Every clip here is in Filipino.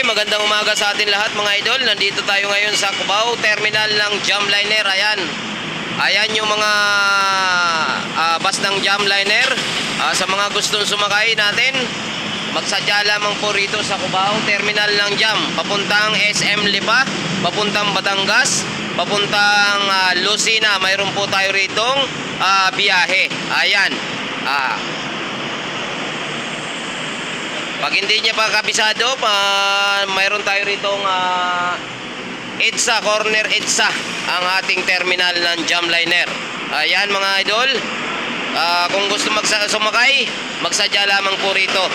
Okay, magandang umaga sa atin lahat mga idol. Nandito tayo ngayon sa Cubao Terminal ng Jamliner. Ayan yung mga bus ng Jamliner. Sa mga gustong sumakay natin, magsadya lamang po rito sa Cubao Terminal ng Jam. Papuntang SM Lipa, papuntang Batangas, papuntang Lucena. Mayroon po tayo ritong biyahe. Ayan. Pag hindi niya pa kabisado, mayroon tayo ritong EDSA, corner EDSA, ang ating terminal ng Jamliner. Ayan mga idol, kung gusto sumakay, magsadya lamang po rito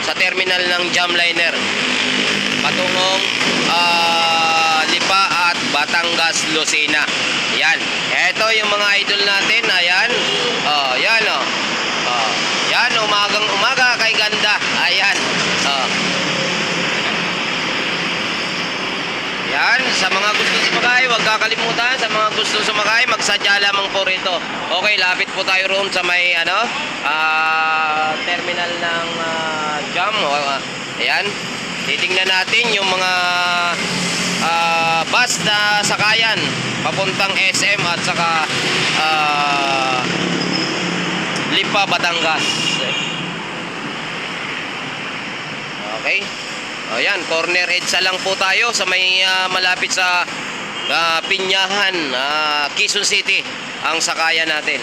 sa terminal ng Jamliner patungong Lipa at Batangas, Lucena. Ayan, eto yung mga idol natin. Ayan, yan yan, umagang umaga kay ganda. Ayan. Yan, sa mga gusto sumakay, huwag kakalimutan. Sa mga gusto sumakay, magsadya lamang po rito. Okay, lapit po tayo roon sa may terminal ng Jam. Ayan. Titingnan natin yung mga bus na sakayan papuntang SM at saka Lipa, Batangas. Okay. Ayan, corner EDSA lang po tayo sa may malapit sa Pinyahan, Quezon City, ang sakayan natin.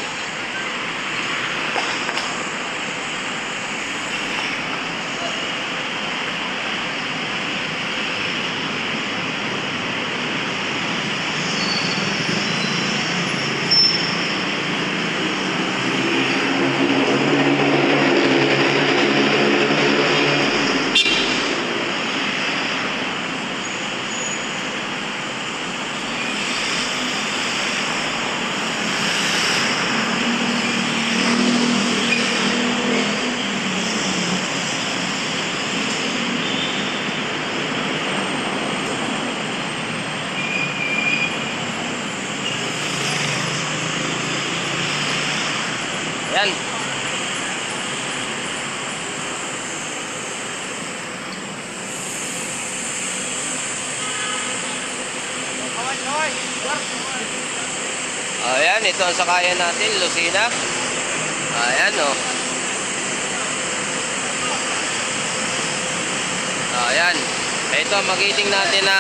Yan. Ayan, ito ang sakayan natin, Lucena. Ayan, Ayan. Ito ang magiting natin na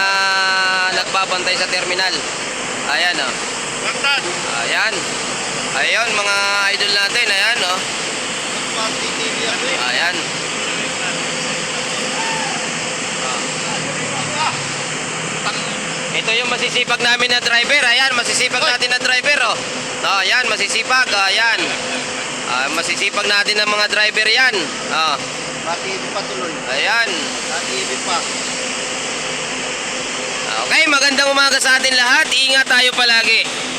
nagbabantay sa terminal. Ayan, Ayan. Ayun mga idol natin, ayan Ayan. Ito yung masisipag namin na driver. Ayan, masisipag natin na driver ayan, masisipag. Ayan. Masisipag natin ng mga driver yan. Pati-ibig pa tuloy. Ayan. Pati-ibig pa. Okay, magandang umaga sa atin lahat. Ingat tayo palagi.